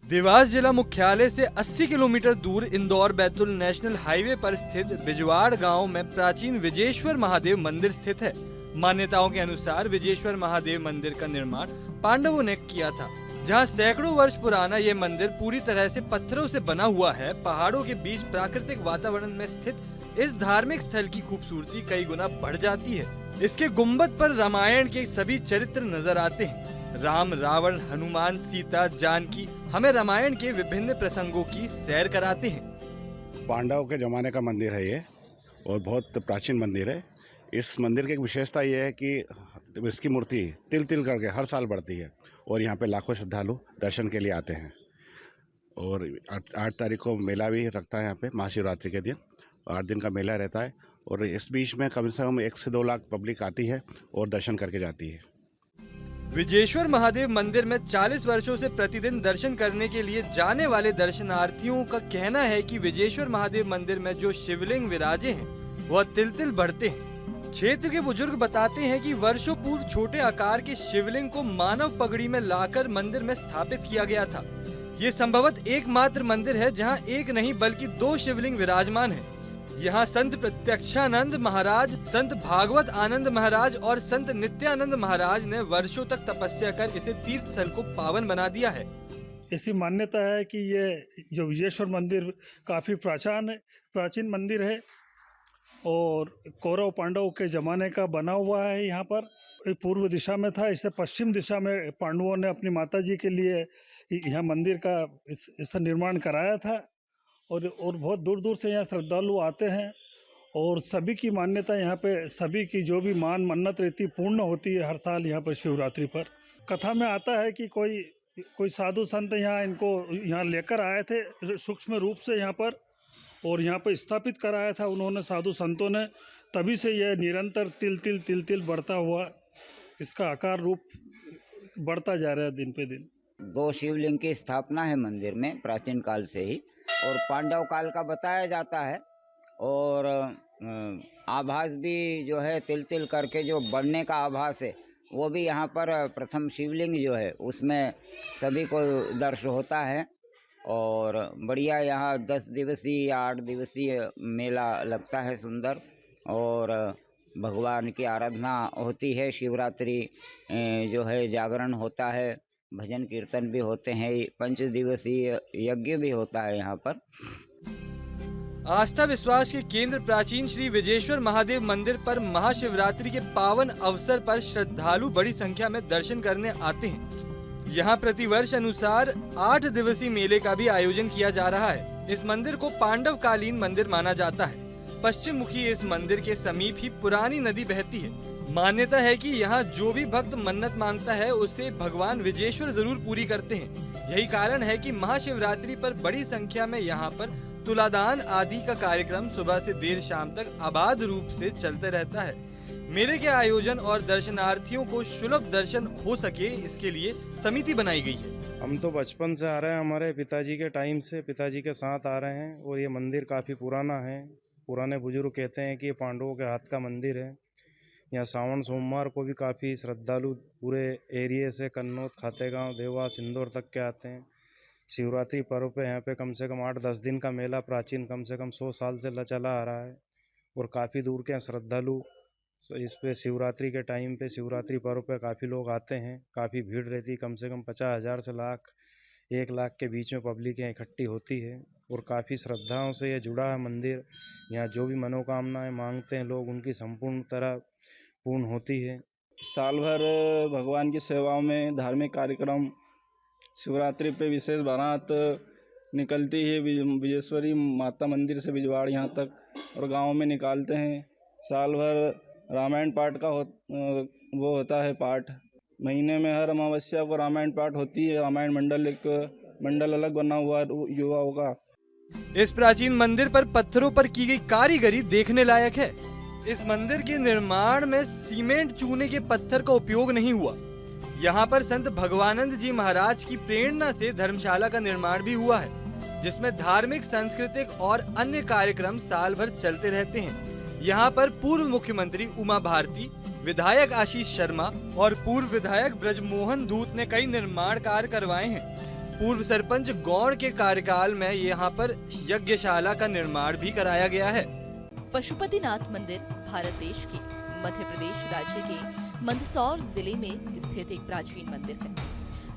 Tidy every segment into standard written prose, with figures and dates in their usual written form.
देवास जिला मुख्यालय से 80 किलोमीटर दूर इंदौर बैतूल नेशनल हाईवे पर स्थित बिजवाड़ गांव में प्राचीन विजेश्वर महादेव मंदिर स्थित है। मान्यताओं के अनुसार विजेश्वर महादेव मंदिर का निर्माण पांडवों ने किया था, जहां सैकड़ों वर्ष पुराना ये मंदिर पूरी तरह से पत्थरों से बना हुआ है। पहाड़ों के बीच प्राकृतिक वातावरण में स्थित इस धार्मिक स्थल की खूबसूरती कई गुना बढ़ जाती है। इसके गुम्बद पर रामायण के सभी चरित्र नजर आते हैं। राम, रावण, हनुमान, सीता, जानकी हमें रामायण के विभिन्न प्रसंगों की सैर कराते हैं। पांडवों के जमाने का मंदिर है ये और बहुत प्राचीन मंदिर है। इस मंदिर की एक विशेषता ये है कि इसकी मूर्ति तिल तिल करके हर साल बढ़ती है और यहाँ पे लाखों श्रद्धालु दर्शन के लिए आते हैं। और 8 तारीख को मेला भी रखता है यहाँ पे, महाशिवरात्रि के दिन 8 दिन का मेला रहता है। और इस बीच में कम से कम 1 से 2 लाख पब्लिक आती है और दर्शन करके जाती है। विजेश्वर महादेव मंदिर में 40 वर्षों से प्रतिदिन दर्शन करने के लिए जाने वाले दर्शनार्थियों का कहना है कि विजेश्वर महादेव मंदिर में जो शिवलिंग विराजे हैं वह तिल तिल बढ़ते हैं। क्षेत्र के बुजुर्ग बताते हैं कि वर्षों पूर्व छोटे आकार के शिवलिंग को मानव पगड़ी में लाकर मंदिर में स्थापित किया गया था। ये संभवतः एकमात्र मंदिर है जहां एक नहीं बल्कि 2 शिवलिंग विराजमान है। यहाँ संत प्रत्यक्षानंद महाराज, संत भागवत आनंद महाराज और संत नित्यानंद महाराज ने वर्षों तक तपस्या कर इसे तीर्थ स्थल को पावन बना दिया है। ऐसी मान्यता है कि ये जो विजेश्वर मंदिर काफ़ी प्राचीन मंदिर है और कौरव पांडव के ज़माने का बना हुआ है। यहाँ पर पूर्व दिशा में था, इसे पश्चिम दिशा में पांडवों ने अपनी माता जी के लिए यहाँ मंदिर का इसका निर्माण कराया था। और बहुत दूर दूर से यहाँ श्रद्धालु आते हैं और सभी की मान्यता यहाँ पे, सभी की जो भी मन्नत रहती पूर्ण होती है हर साल यहाँ पर शिवरात्रि पर। कथा में आता है कि कोई साधु संत यहाँ लेकर आए थे सूक्ष्म रूप से यहाँ पर और यहाँ पर स्थापित कराया था उन्होंने, साधु संतों ने। तभी से यह निरंतर तिल तिल बढ़ता हुआ इसका आकार रूप बढ़ता जा रहा है दिन पे दिन। 2 शिवलिंग की स्थापना है मंदिर में प्राचीन काल से ही और पांडव काल का बताया जाता है। और आभास भी जो है तिल तिल करके जो बढ़ने का आभास है वो भी यहाँ पर प्रथम शिवलिंग जो है उसमें सभी को दर्श होता है। और बढ़िया यहाँ 10 दिवसीय या 8 दिवसीय मेला लगता है सुंदर। और भगवान की आराधना होती है। शिवरात्रि जो है जागरण होता है, भजन कीर्तन भी होते हैं, 5 दिवसीय यज्ञ भी होता है यहाँ पर। आस्था विश्वास के केंद्र प्राचीन श्री विजेश्वर महादेव मंदिर पर महाशिवरात्रि के पावन अवसर पर श्रद्धालु बड़ी संख्या में दर्शन करने आते हैं। यहाँ प्रतिवर्ष अनुसार 8 दिवसीय मेले का भी आयोजन किया जा रहा है। इस मंदिर को पांडव कालीन मंदिर माना जाता है। पश्चिम मुखी इस मंदिर के समीप ही पुरानी नदी बहती है। मान्यता है कि यहाँ जो भी भक्त मन्नत मांगता है उसे भगवान विजेश्वर जरूर पूरी करते हैं। यही कारण है कि महाशिवरात्रि पर बड़ी संख्या में यहाँ पर तुलादान आदि का कार्यक्रम सुबह से देर शाम तक अबाध रूप से चलते रहता है। मेले के आयोजन और दर्शनार्थियों को सुलभ दर्शन हो सके इसके लिए समिति बनाई गई है। हम तो बचपन से आ रहे हैं, हमारे पिताजी के टाइम से पिताजी के साथ आ रहे हैं और ये मंदिर काफ़ी पुराना है। पुराने बुजुर्ग कहते हैं कि ये पांडवों के हाथ का मंदिर है। यहाँ सावन सोमवार को भी काफ़ी श्रद्धालु पूरे एरिए से कन्नौज, खातेगांव, देवास, इंदौर तक के आते हैं। शिवरात्रि पर्व पे यहाँ पे कम से कम 8-10 दिन का मेला प्राचीन कम से कम 100 साल से चला आ रहा है और काफ़ी दूर के श्रद्धालु इस पे शिवरात्रि के टाइम पे, शिवरात्रि पर्व पे काफ़ी लोग आते हैं। काफ़ी भीड़ रहती है, कम से कम 50,000 से 1 लाख के बीच में पब्लिक यहाँ इकट्ठी होती है और काफ़ी श्रद्धाओं से ये जुड़ा है मंदिर। यहाँ जो भी मनोकामनाएं मांगते हैं लोग, उनकी संपूर्ण तरह पूर्ण होती है। साल भर भगवान की सेवाओं में धार्मिक कार्यक्रम, शिवरात्रि पे विशेष बारात निकलती है विजेश्वरी माता मंदिर से बिजवाड़ यहाँ तक और गांव में निकालते हैं। साल भर रामायण पाठ का वो होता है पाठ। महीने में हर अमावस्या को रामायण पाठ होती है। रामायण मंडल, एक मंडल अलग बना हुआ युवाओं का। इस प्राचीन मंदिर पर पत्थरों पर की गई कारीगरी देखने लायक है। इस मंदिर के निर्माण में सीमेंट चूने के पत्थर का उपयोग नहीं हुआ। यहाँ पर संत भगवानंद जी महाराज की प्रेरणा से धर्मशाला का निर्माण भी हुआ है, जिसमें धार्मिक, सांस्कृतिक और अन्य कार्यक्रम साल भर चलते रहते हैं। यहाँ पर पूर्व मुख्यमंत्री उमा भारती, विधायक आशीष शर्मा और पूर्व विधायक ब्रजमोहन धूत ने कई निर्माण कार्य करवाए हैं। पूर्व सरपंच गौड़ के कार्यकाल में यहाँ पर यज्ञशाला का निर्माण भी कराया गया है। पशुपतिनाथ मंदिर भारत देश के मध्य प्रदेश राज्य के मंदसौर जिले में स्थित एक प्राचीन मंदिर है।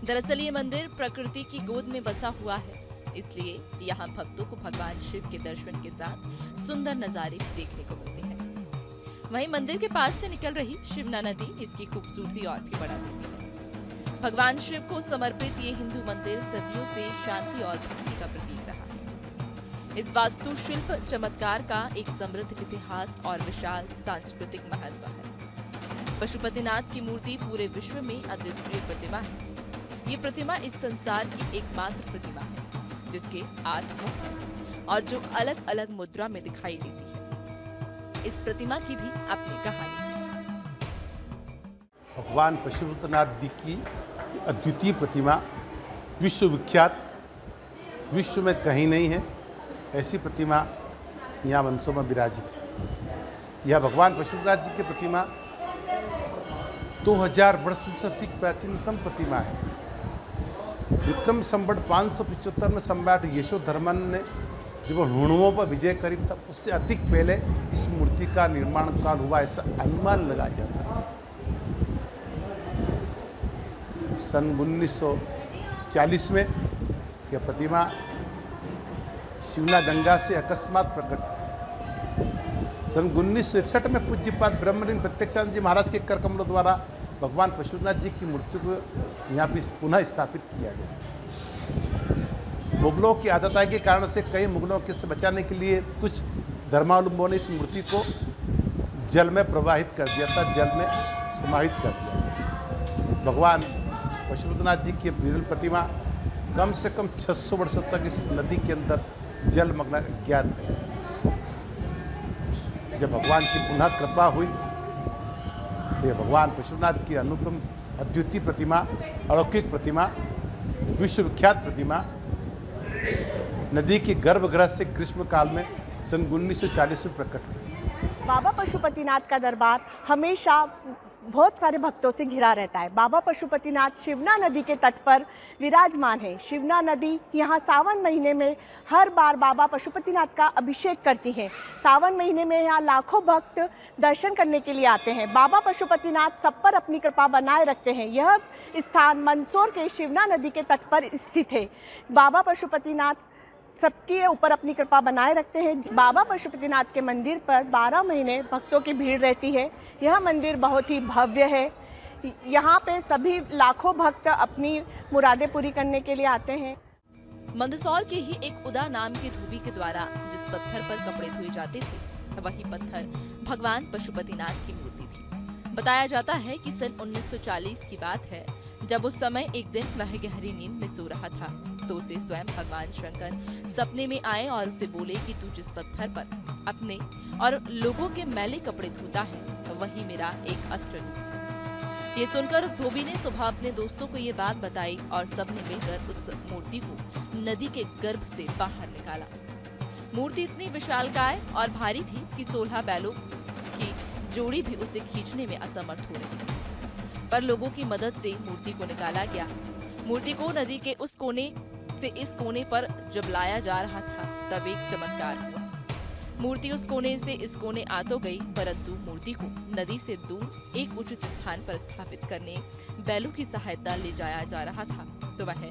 दरअसल ये मंदिर प्रकृति की गोद में बसा हुआ है, इसलिए यहाँ भक्तों को भगवान शिव के दर्शन के साथ सुंदर नजारे देखने को मिलते हैं। वहीं मंदिर के पास से निकल रही शिवना नदी इसकी खूबसूरती और भी बढ़ा देती है। भगवान शिव को समर्पित ये हिंदू मंदिर सदियों से शांति और भक्ति का प्रतीक रहा है। इस वास्तुशिल्प चमत्कार का एक समृद्ध इतिहास और विशाल सांस्कृतिक महत्व है। पशुपतिनाथ की मूर्ति पूरे विश्व में अद्वितीय प्रतिमा है। ये प्रतिमा इस संसार की एकमात्र प्रतिमा है जिसके 8 मुख हैं और जो अलग अलग मुद्रा में दिखाई देती है। इस प्रतिमा की भी अपनी कहानी है। भगवान पशुपतिनाथ जी की अद्वितीय प्रतिमा विश्वविख्यात, विश्व में कहीं नहीं है ऐसी प्रतिमा यहाँ मंदसौर में विराजित है। यह भगवान पशुपतिनाथ जी की प्रतिमा 2000 वर्ष से अधिक प्राचीनतम प्रतिमा है। विक्रम संवत 575 में सम्राट यशोधर्मन ने जब हुणुओं पर विजय करी तब उससे अधिक पहले इस मूर्ति का निर्माण काल हुआ ऐसा अनुमान लगाया जाता है। सन 1940 में यह प्रतिमा शिवना गंगा से अकस्मात प्रकट हुई। सन 1961 में पूज्यपाद ब्रह्मलीन प्रत्यक्षानंद जी महाराज के कर कमलों द्वारा भगवान पशुपतिनाथ जी की मूर्ति को यहाँ पे पुनः स्थापित किया गया। मुगलों की आदताई के कारण से कई मुगलों के से बचाने के लिए कुछ धर्मावलंबियों ने इस मूर्ति को जल में प्रवाहित कर दिया था, जल में समाहित कर दिया। भगवान पशुपतिनाथ जी की विरल प्रतिमा कम से कम 600 वर्ष तक इस नदी के अंदर जलमग्न ज्ञात है। जब भगवान की पुनः कृपा हुई तो यह भगवान पशुपतिनाथ की अनुपम अद्वितीय प्रतिमा, अलौकिक प्रतिमा, विश्वविख्यात प्रतिमा नदी के गर्भगृह से ग्रीष्म काल में सन 1940 में प्रकट हुई। बाबा पशुपतिनाथ का दरबार हमेशा बहुत सारे भक्तों से घिरा रहता है। बाबा पशुपतिनाथ शिवना नदी के तट पर विराजमान है। शिवना नदी यहाँ सावन महीने में हर बार बाबा पशुपतिनाथ का अभिषेक करती हैं। सावन महीने में यहाँ लाखों भक्त दर्शन करने के लिए आते हैं। बाबा पशुपतिनाथ सब पर अपनी कृपा बनाए रखते हैं। यह स्थान मंदसौर के शिवना नदी के तट पर स्थित है। बाबा पशुपतिनाथ सबके ऊपर अपनी कृपा बनाए रखते हैं। बाबा पशुपतिनाथ के मंदिर पर 12 महीने भक्तों की भीड़ रहती है। यह मंदिर बहुत ही भव्य है। यहाँ पे सभी लाखों भक्त अपनी मुरादें पूरी करने के लिए आते हैं। मंदसौर के ही एक उदा नाम के धोबी के द्वारा जिस पत्थर पर कपड़े धोए जाते थे वही पत्थर भगवान पशुपतिनाथ की मूर्ति थी। बताया जाता है कि सन 1940 की बात है, जब उस समय एक दिन वह गहरी नींद में सो रहा था तो उसे स्वयं भगवान शंकर सपने में आए और उसे बोले कि तू जिस पत्थर पर अपने और लोगों के मैले कपड़े धोता है वही मेरा एक अष्ट रूप है। ये सुनकर उस धोबी ने सुबह अपने दोस्तों को ये बात बताई और सबने मिलकर उस मूर्ति को नदी के गर्भ से बाहर निकाला। मूर्ति इतनी विशालकाय और भारी थी कि 16 बैलों की जोड़ी भी उसे खींचने में असमर्थ हो रही थी, पर लोगों की मदद से मूर्ति को निकाला गया। मूर्ति को नदी के उस कोने से इस कोने पर जब लाया जा रहा था तब एक चमत्कार हुआ। मूर्ति उस कोने से इस कोने आ तो गई, परंतु मूर्ति को नदी से दूर एक उचित स्थान पर स्थापित करने बैलों की सहायता ले जाया जा रहा था तो वह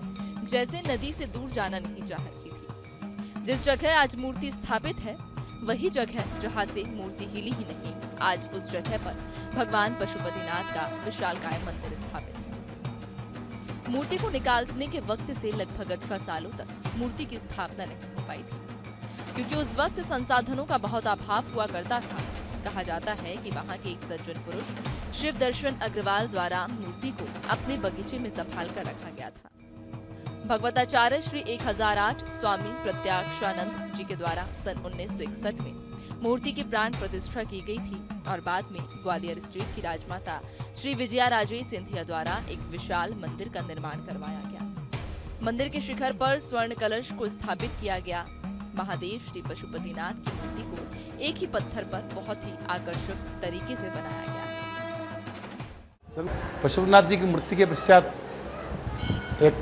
जैसे नदी से दूर जाना नहीं चाह रही थी। जिस जगह आज मूर्ति स्थापित है वही जगह जहाँ से मूर्ति हिली ही नहीं, आज उस जगह पर भगवान पशुपतिनाथ का विशालकाय मंदिर स्थापित है। मूर्ति को निकालने के वक्त से लगभग 18 सालों तक मूर्ति की स्थापना नहीं हो पाई थी, क्योंकि उस वक्त संसाधनों का बहुत अभाव हुआ करता था। कहा जाता है कि वहां के एक सज्जन पुरुष शिव दर्शन अग्रवाल द्वारा मूर्ति को अपने बगीचे में संभाल कर रखा गया था। भगवताचार्य श्री 1008 स्वामी प्रत्याक्षानंद जी के द्वारा सन 1961 में मूर्ति की प्राण प्रतिष्ठा की गई थी और बाद में ग्वालियर स्टेट की राजमाता श्री विजया राजे सिंधिया द्वारा एक विशाल मंदिर का निर्माण करवाया गया। मंदिर के शिखर पर स्वर्ण कलश को स्थापित किया गया। महादेव श्री पशुपतिनाथ की मूर्ति को एक ही पत्थर पर बहुत ही आकर्षक तरीके से बनाया गया है। पशुपतिनाथ जी की मूर्ति के पश्चात एक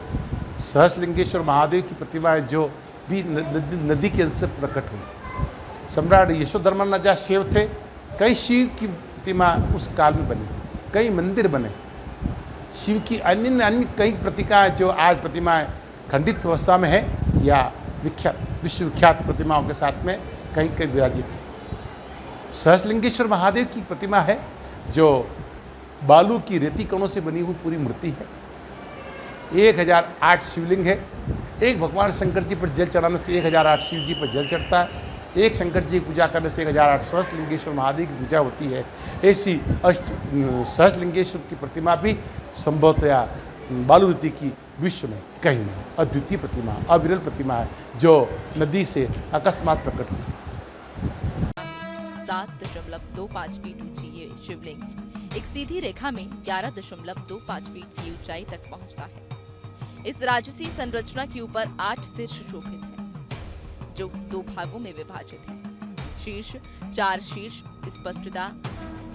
सहस्रलिंगेश्वर महादेव की प्रतिमा है जो भी नदी के अंश से प्रकट हुई। सम्राट यशोधर्मन राजा शिव थे, कई शिव की प्रतिमा उस काल में बनी, कई मंदिर बने। शिव की अन्य कई प्रतिमाएं जो आज प्रतिमाएं खंडित अवस्था में है या विश्वविख्यात प्रतिमाओं के साथ में कहीं कहीं विराजित है। सहस्रलिंगेश्वर महादेव की प्रतिमा है जो बालू की रेती कणों से बनी हुई पूरी मूर्ति है। 1008 शिवलिंग है। एक भगवान शंकर जी पर जल चढ़ाने से 1008 शिव जी पर जल चढ़ता है। एक शंकर जी की पूजा करने से 1008 सहस्रलिंगेश्वर महादेव की पूजा होती है। ऐसी सहस्रलिंगेश्वर की प्रतिमा भी संभवतया बालू रेती की विश्व में कहीं नहीं, अद्वितीय प्रतिमा, अविरल प्रतिमा है जो नदी से अकस्मात प्रकट हुई थी। 7.25 फीट ऊंची ये शिवलिंग एक सीधी रेखा में 11.25 फीट की ऊंचाई तक पहुंचता है। इस राजसी संरचना के ऊपर 8 सिर सुशोभित हैं, जो 2 भागों में विभाजित हैं। शीर्ष 4 शीर्ष स्पष्टता,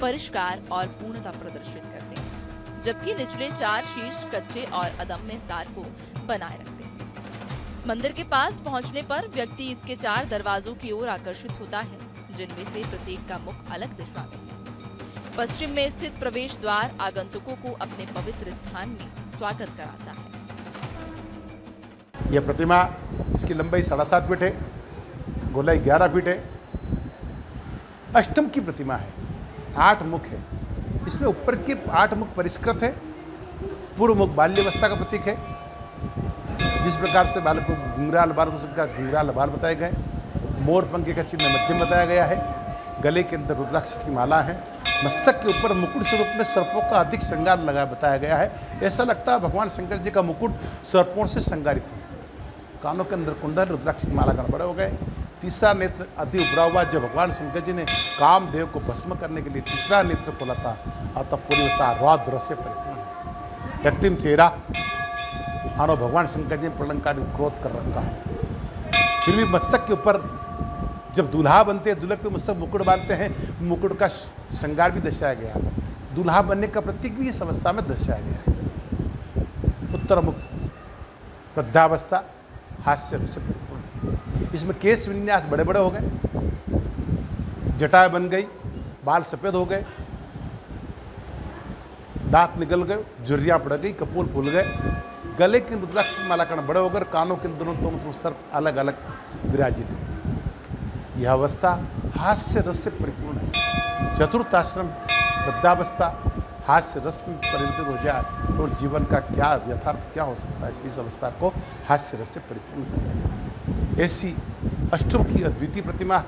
परिष्कार और पूर्णता प्रदर्शित करते हैं, जबकि निचले 4 शीर्ष कच्चे और अदम्य सार को बनाए रखते हैं। मंदिर के पास पहुंचने पर व्यक्ति इसके 4 दरवाजों की ओर आकर्षित होता है, जिनमें से प्रत्येक का मुख अलग दिशा में है। पश्चिम में स्थित प्रवेश द्वार आगंतुकों को अपने पवित्र स्थान में स्वागत कराता है। यह प्रतिमा इसकी लंबाई 7.5 फीट है, गोलाई 11 फीट है। अष्टम की प्रतिमा है, 8 मुख है। इसमें ऊपर के 8 मुख परिष्कृत है। पूर्व मुख बाल्यावस्था का प्रतीक है। जिस प्रकार से बालक को घुंघराल बाल को घुंघराल बाल बताए गए, मोर पंखे का चिन्ह मध्यम बताया गया है। गले के अंदर रुद्राक्ष की माला है। मस्तक के ऊपर मुकुट स्वरूप में सर्पों का अधिक श्रृंगार लगा बताया गया है। ऐसा लगता है भगवान शंकर जी का मुकुट सर्पों से श्रृंगारित है। कानों के अंदर कुंडल, रुद्राक्ष की माला गण बड़े हो गए। तीसरा नेत्र अति उभरा हुआ, जो भगवान शंकर जी ने कामदेव को भस्म करने के लिए तीसरा नेत्र खोला था, और तब पूरी अवस्था रौद्र से परिपूर्ण है। व्यक्तिम चेहरा, मानो भगवान शंकर जी ने प्रलंकारित क्रोध कर रखा है। फिर भी मस्तक के ऊपर जब दूल्हा बनते हैं, दुल्हन पे मस्तक मुकुट बांधते हैं, मुकुट का श्रृंगार भी दर्शाया गया। दूल्हा बनने का प्रतीक भी इस अवस्था में दर्शाया गया। उत्तर मुख वृद्धावस्था, हास्य रस से परिपूर्ण है। इसमें केश विन्यास बड़े बड़े हो गए, जटाएं बन गई, बाल सफ़ेद हो गए, दांत निकल गए, झुर्रियाँ पड़ गई, कपूर फूल गए। गले के रुद्राक्ष माला कण बड़े होकर कानों के दोनों सर्प अलग अलग विराजित है। यह अवस्था हास्य रस से परिपूर्ण है। चतुर्थ आश्रम वृद्धावस्था हास्य रस में परिवर्तित हो जाए तो जीवन का क्या यथार्थ क्या हो सकता है। इसलिए इस अवस्था को हास्य रस से परिपूर्ण किया गया। ऐसी अष्टम की अद्वितीय प्रतिमा है।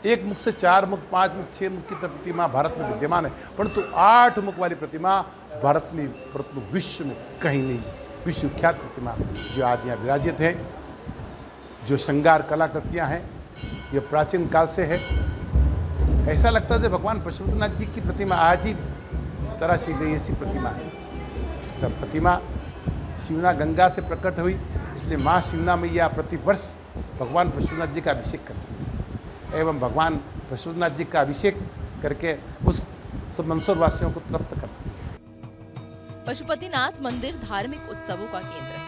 1 मुख से 4 मुख, 5 मुख, 6 मुख की प्रतिमा भारत में विद्यमान है, परंतु 8 मुख वाली प्रतिमा भारत में, परंतु विश्व में कहीं नहीं। विश्वविख्यात प्रतिमा जो आज यहाँ विराजित है, जो श्रृंगार कलाकृतियाँ हैं, ये प्राचीन काल से है। ऐसा लगता है जैसे भगवान पशुपतिनाथ जी की प्रतिमा आज ही तराशी गई, ऐसी प्रतिमा है। तब प्रतिमा शिवना गंगा से प्रकट हुई, इसलिए माँ शिवना मैया प्रतिवर्ष भगवान पशुपतिनाथ जी का अभिषेक करती है एवं भगवान पशुपतिनाथ जी का अभिषेक करके उस सब मंसूरवासियों को तृप्त करती है। पशुपतिनाथ मंदिर धार्मिक उत्सवों का केंद्र है।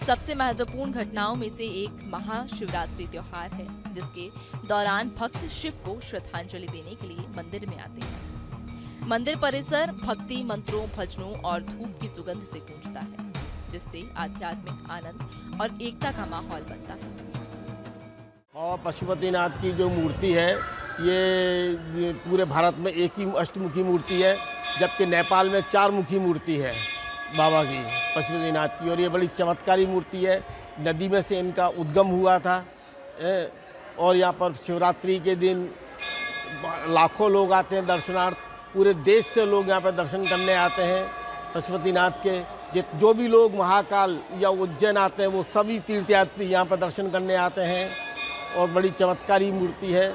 सबसे महत्वपूर्ण घटनाओं में से एक महाशिवरात्रि त्योहार है, जिसके दौरान भक्त शिव को श्रद्धांजलि देने के लिए मंदिर में आते हैं। मंदिर परिसर भक्ति मंत्रों, भजनों और धूप की सुगंध से गूंजता है, जिससे आध्यात्मिक आनंद और एकता का माहौल बनता है। और पशुपतिनाथ की जो मूर्ति है, ये पूरे भारत में एक ही अष्टमुखी मूर्ति है, जबकि नेपाल में 4 मुखी मूर्ति है बाबा की, पशुपतिनाथ की। और ये बड़ी चमत्कारी मूर्ति है। नदी में से इनका उद्गम हुआ था। और यहाँ पर शिवरात्रि के दिन लाखों लोग आते हैं दर्शनार्थ। पूरे देश से लोग यहाँ पर दर्शन करने आते हैं पशुपतिनाथ के। जो भी लोग महाकाल या उज्जैन आते हैं, वो सभी तीर्थयात्री यहाँ पर दर्शन करने आते हैं। और बड़ी चमत्कारी मूर्ति है।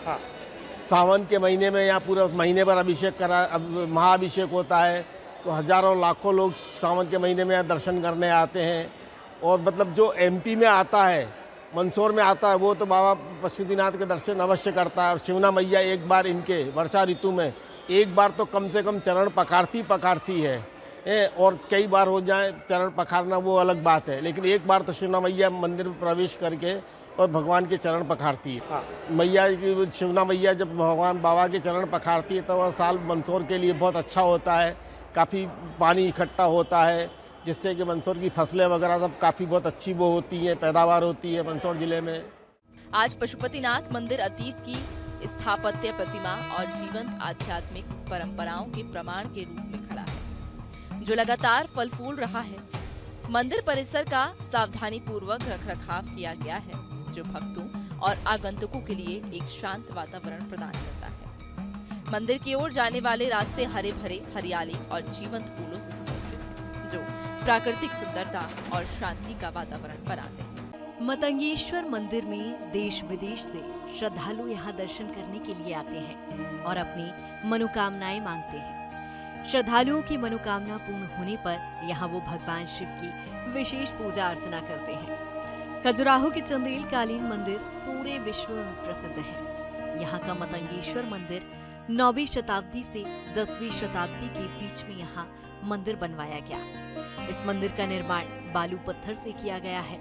हाँ, सावन के महीने में यहाँ पूरे महीने भर अभिषेक महाअभिषेक होता है, तो हजारों लाखों लोग सावन के महीने में यहाँ दर्शन करने आते हैं। और मतलब जो MP में आता है, मंदसौर में आता है, वो तो बाबा पशुपतिनाथ के दर्शन अवश्य करता है। और शिवना मैया एक बार इनके वर्षा ऋतु में एक बार तो कम से कम चरण पखारती है। और कई बार हो जाए चरण पखारना वो अलग बात है, लेकिन एक बार तो शिवना मैया मंदिर में प्रवेश करके और भगवान के चरण पखारती है। मैया की शिवना मैया जब भगवान बाबा के चरण पखारती है तो वह साल मंदसौर के लिए बहुत अच्छा होता है। काफ़ी पानी इकट्ठा होता है जिससे कि मंदसौर की फसलें वगैरह सब काफ़ी बहुत अच्छी वो होती हैं, पैदावार होती है मंदसौर ज़िले में। आज पशुपतिनाथ मंदिर अतीत की स्थापत्य प्रतिमा और जीवंत आध्यात्मिक परंपराओं के प्रमाण के रूप में खड़ा है, जो लगातार फल फूल रहा है। मंदिर परिसर का सावधानी पूर्वक रखरखाव किया गया है, जो भक्तों और आगंतुकों के लिए एक शांत वातावरण प्रदान करता है। मंदिर की ओर जाने वाले रास्ते हरे भरे, हरियाली और जीवंत फूलों से सुसज्जित हैं, जो प्राकृतिक सुंदरता और शांति का वातावरण बनाते हैं। मतंगेश्वर मंदिर में देश विदेश से श्रद्धालु यहाँ दर्शन करने के लिए आते हैं और अपनी मनोकामनाएं मांगते हैं। श्रद्धालुओं की मनोकामना पूर्ण होने पर यहाँ वो भगवान शिव की विशेष पूजा अर्चना करते हैं। खजुराहो के चंदेल कालीन मंदिर पूरे विश्व में प्रसिद्ध है। यहाँ का मतंगेश्वर मंदिर 9वीं शताब्दी से 10वीं शताब्दी के बीच में यहाँ मंदिर बनवाया गया। इस मंदिर का निर्माण बालू पत्थर से किया गया है,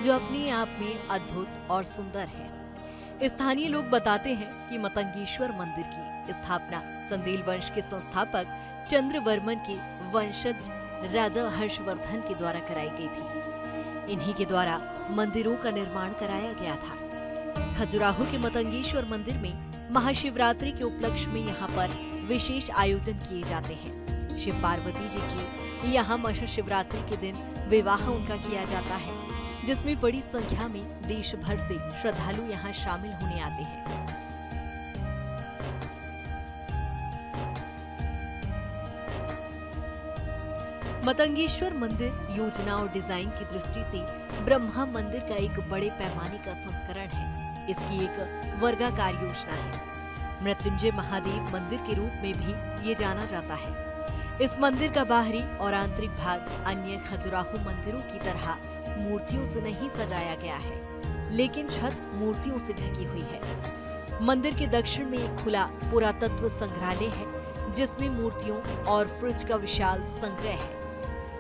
जो अपने आप में अद्भुत और सुंदर है। स्थानीय लोग बताते हैं कि मतंगेश्वर मंदिर की स्थापना चंदेल वंश के संस्थापक चंद्रवर्मन के वंशज राजा हर्षवर्धन के द्वारा कराई गई थी। इन्हीं के द्वारा मंदिरों का निर्माण कराया गया था। खजुराहो के मतंगेश्वर मंदिर में महाशिवरात्रि के उपलक्ष्य में यहाँ पर विशेष आयोजन किए जाते हैं। शिव पार्वती जी की यहाँ महाशिवरात्रि के दिन विवाह उनका किया जाता है, जिसमें बड़ी संख्या में देश भर से श्रद्धालु यहाँ शामिल होने आते हैं। मतंगेश्वर मंदिर योजना और डिजाइन की दृष्टि से ब्रह्मा मंदिर का एक बड़े पैमाने का संस्करण है। इसकी एक वर्गाकार योजना है। मृत्युंजय महादेव मंदिर के रूप में भी ये जाना जाता है। इस मंदिर का बाहरी और आंतरिक भाग अन्य खजुराहो मंदिरों की तरह मूर्तियों से नहीं सजाया गया है, लेकिन छत मूर्तियों से ढकी हुई है। मंदिर के दक्षिण में एक खुला पुरातत्व संग्रहालय है, जिसमें मूर्तियों और फ्रिज का विशाल संग्रह है।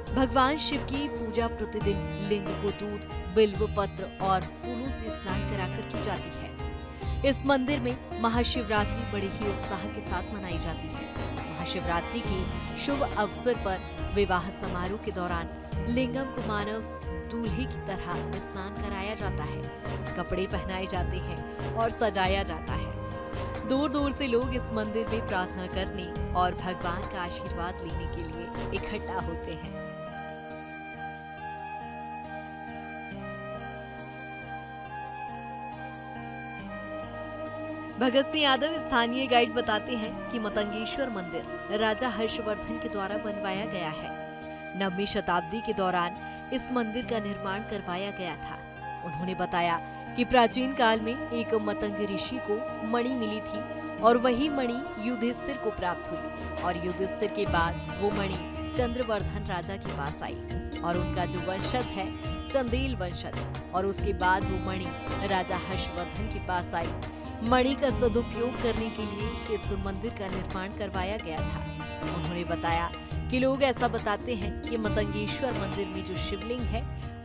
भगवान शिव की पूजा प्रतिदिन लिंग को दूध, बिल्व पत्र और फूलों से स्नान कराकर की जाती है। इस मंदिर में महाशिवरात्रि बड़े ही उत्साह के साथ मनाई जाती है। महाशिवरात्रि के शुभ अवसर पर विवाह समारोह के दौरान लिंगम को मानव दूल्हे की तरह स्नान कराया जाता है, कपड़े पहनाए जाते हैं और सजाया जाता है। दूर दूर से लोग इस मंदिर में प्रार्थना करने और भगवान का आशीर्वाद लेने के लिए इकट्ठा होते हैं। भगत सिंह यादव स्थानीय गाइड बताते हैं कि मतंगेश्वर मंदिर राजा हर्षवर्धन के द्वारा बनवाया गया है। 9वीं शताब्दी के दौरान इस मंदिर का निर्माण करवाया गया था। उन्होंने बताया कि प्राचीन काल में एक मतंग ऋषि को मणि मिली थी और वही मणि युधिष्ठिर को प्राप्त हुई और युधिष्ठिर के बाद वो मणि चंद्रवर्धन राजा के पास आई और उनका जो वंशज है चंदेल वंशज, और उसके बाद वो मणि राजा हर्षवर्धन के पास आई। मणि का सदुपयोग करने के लिए इस मंदिर का निर्माण करवाया गया था। उन्होंने बताया कि लोग ऐसा बताते हैं कि मतंगेश्वर मंदिर में जो शिवलिंग है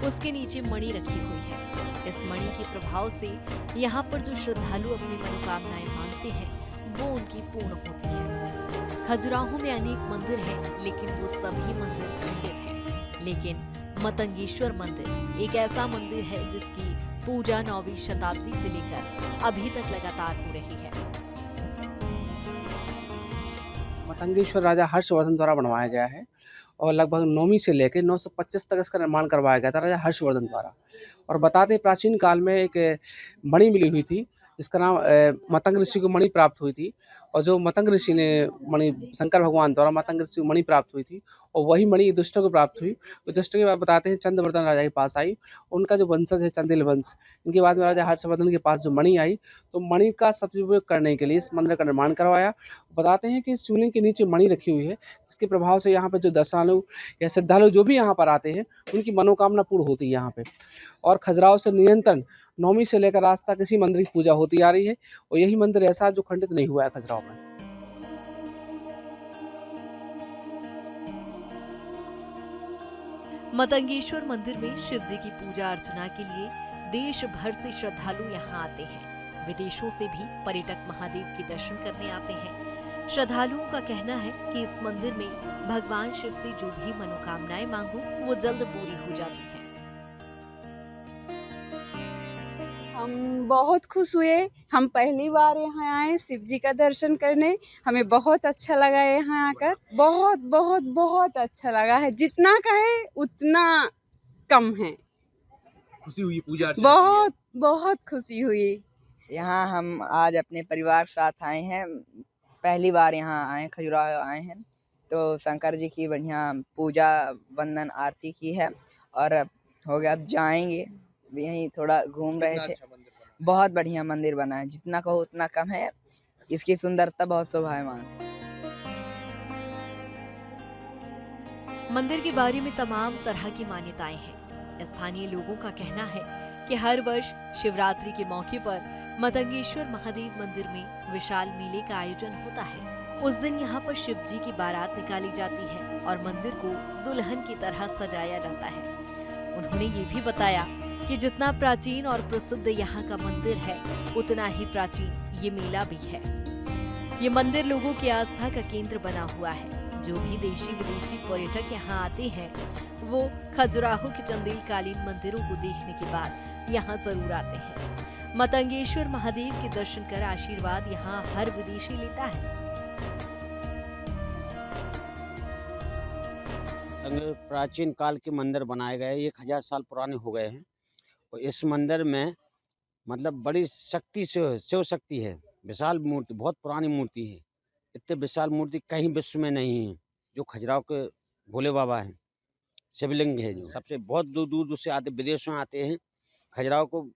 उसके नीचे मणि रखी हुई है। इस मणि के प्रभाव से यहाँ पर जो श्रद्धालु अपनी मनोकामनाएं मांगते हैं वो उनकी पूर्ण होती है। खजुराहो में अनेक मंदिर हैं, लेकिन वो सभी मंदिर खंडित हैं। लेकिन मतंगेश्वर मंदिर एक ऐसा मंदिर है जिसकी पूजा 9वीं शताब्दी से लेकर अभी तक लगातार हो रही है। मतंगेश्वर राजा हर्षवर्धन द्वारा बनवाया गया है और लगभग 9वीं से लेकर 925 तक इसका निर्माण करवाया गया था राजा हर्षवर्धन द्वारा। और बताते प्राचीन काल में एक मणि मिली हुई थी जिसका नाम मतंग ऋषि को मणि प्राप्त हुई थी, और जो मतंग ऋषि ने मणि शंकर भगवान द्वारा मतंग ऋषि को मणि प्राप्त हुई थी और वही मणि युधिष्ठिर को प्राप्त हुई। युधिष्ठिर के बाद बताते हैं चंद्रवर्धन राजा के पास आई, उनका जो वंशज है चंदेल वंश, इनके बाद में राजा हर्षवर्धन के पास जो मणि आई तो मणि का सदुपयोग करने के लिए इस मंदिर का निर्माण करवाया। बताते हैं कि शिवलिंग के नीचे मणि रखी हुई है, जिसके प्रभाव से यहाँ पर जो दर्शनालु या श्रद्धालु जो भी यहाँ पर आते हैं उनकी मनोकामना पूर्ण होती है यहाँ पे। और खजुराहो से निरंतर 9वीं से लेकर आज तक इसी मंदिर की पूजा होती आ रही है और यही मंदिर ऐसा जो खंडित नहीं हुआ है खजुराहो में। मतंगेश्वर मंदिर में शिव जी की पूजा अर्चना के लिए देश भर से श्रद्धालु यहाँ आते हैं। विदेशों से भी पर्यटक महादेव के दर्शन करने आते हैं। श्रद्धालुओं का कहना है कि इस मंदिर में भगवान शिव से जो भी मनोकामनाएं मांगो वो जल्द पूरी हो जाती हैं। हम बहुत खुश हुए। हम पहली बार यहाँ आए शिव जी का दर्शन करने। हमें बहुत अच्छा लगा है यहाँ आकर। बहुत बहुत बहुत अच्छा लगा है। जितना कहे उतना कम है। खुशी हुई पूजा बहुत बहुत खुशी हुई। यहाँ हम आज अपने परिवार के साथ आए हैं। पहली बार यहाँ आए, खजुराहो आए हैं तो शंकर जी की बढ़िया पूजा वंदन आरती की है और हो गया। अब जाएंगे, यहीं थोड़ा घूम रहे थे। बहुत बढ़िया मंदिर बना है, जितना कहो उतना कम है। इसकी सुंदरता बहुत शोभायमान है। मंदिर के बारे में तमाम तरह की मान्यताएं हैं। स्थानीय लोगों का कहना है कि हर वर्ष शिवरात्रि के मौके पर मतंगेश्वर महादेव मंदिर में विशाल मेले का आयोजन होता है। उस दिन यहाँ पर शिव जी की बारात निकाली जाती है और मंदिर को दुल्हन की तरह सजाया जाता है। उन्होंने ये भी बताया कि जितना प्राचीन और प्रसिद्ध यहाँ का मंदिर है, उतना ही प्राचीन ये मेला भी है। ये मंदिर लोगों की आस्था का केंद्र बना हुआ है। जो भी देशी विदेशी पर्यटक यहाँ आते हैं, वो खजुराहो के चंदेलकालीन मंदिरों को देखने के बाद यहाँ जरूर आते हैं। मतंगेश्वर महादेव के दर्शन कर आशीर्वाद यहाँ हर विदेशी लेता है। प्राचीन काल के मंदिर बनाए गए, 1000 साल पुराने हो गए हैं। और इस मंदिर में मतलब बड़ी शक्ति से शिव शक्ति है। विशाल मूर्ति, बहुत पुरानी मूर्ति है। इतने विशाल मूर्ति कहीं विश्व में नहीं है। जो खजुराहो के भोले बाबा हैं, शिवलिंग है जो सबसे बहुत दूर दूर से आते, विदेशों आते हैं। खजुराहो को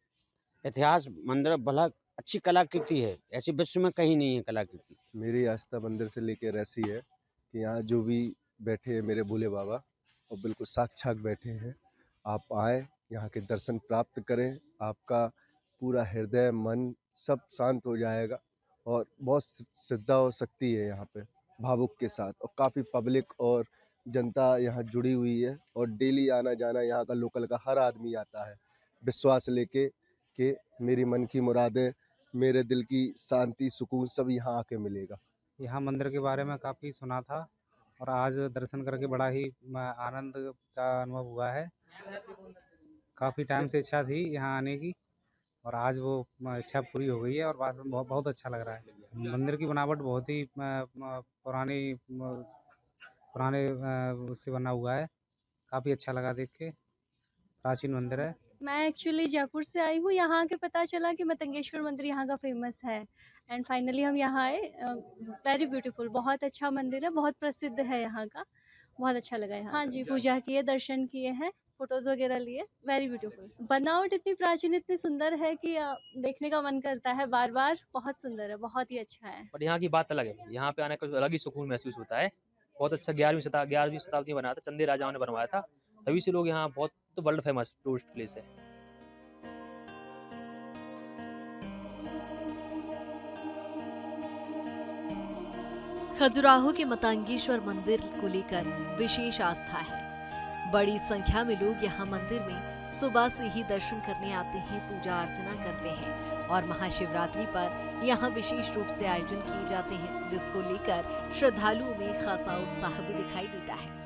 इतिहास मंदिर भला अच्छी कलाकृति है, ऐसी विश्व में कहीं नहीं है कलाकृति। मेरी आस्था मंदिर से लेकर ऐसी है कि यहाँ जो भी बैठे हैं मेरे भोले बाबा, और बिल्कुल साक्षात बैठे हैं। आप आए, यहाँ के दर्शन प्राप्त करें, आपका पूरा हृदय मन सब शांत हो जाएगा। और बहुत श्रद्धा और शक्ति है यहाँ पे, भावुक के साथ। और काफ़ी पब्लिक और जनता यहाँ जुड़ी हुई है और डेली आना जाना यहाँ का लोकल का हर आदमी आता है, विश्वास लेके कि मेरी मन की मुरादें, मेरे दिल की शांति सुकून सब यहाँ आके मिलेगा। यहाँ मंदिर के बारे में काफ़ी सुना था और आज दर्शन करके बड़ा ही आनंद का अनुभव हुआ है। काफ़ी टाइम से इच्छा थी यहाँ आने की और आज वो इच्छा पूरी हो गई है और बहुत अच्छा लग रहा है। मंदिर की बनावट बहुत ही पुराने उससे बना हुआ है। काफ़ी अच्छा लगा देख के। प्राचीन मंदिर है। मैं एक्चुअली जयपुर से आई हूँ। यहाँ आके पता चला कि मतंगेश्वर मंदिर यहाँ का फेमस है एंड फाइनली हम यहाँ आए। वेरी ब्यूटीफुल, बहुत अच्छा मंदिर है, बहुत प्रसिद्ध है यहाँ का। बहुत अच्छा लगा यहाँ। हाँ जी, पूजा किए, दर्शन किए हैं, फोटोज वगैरह लिए। Very beautiful. बनावट इतनी प्राचीन, इतनी सुंदर है कि देखने का मन करता है बार बार। बहुत सुंदर है, बहुत ही अच्छा है। पर यहाँ की बात अलग है। यहाँ पे आने का अलग ही सुकून महसूस होता है। बहुत अच्छा 11वीं शताब्दी में बना था, चंदे राजाओं ने बनवाया था। तभी से लोग यहाँ बहुत वर्ल्ड फेमस टूरिस्ट प्लेस है। खजुराहो के मतंगेश्वर मंदिर को लेकर विशेष आस्था है। बड़ी संख्या में लोग यहाँ मंदिर में सुबह से ही दर्शन करने आते हैं, पूजा अर्चना करते हैं और महाशिवरात्रि पर यहाँ विशेष रूप से आयोजन किए जाते हैं, जिसको लेकर श्रद्धालुओं में खासा उत्साह भी दिखाई देता है।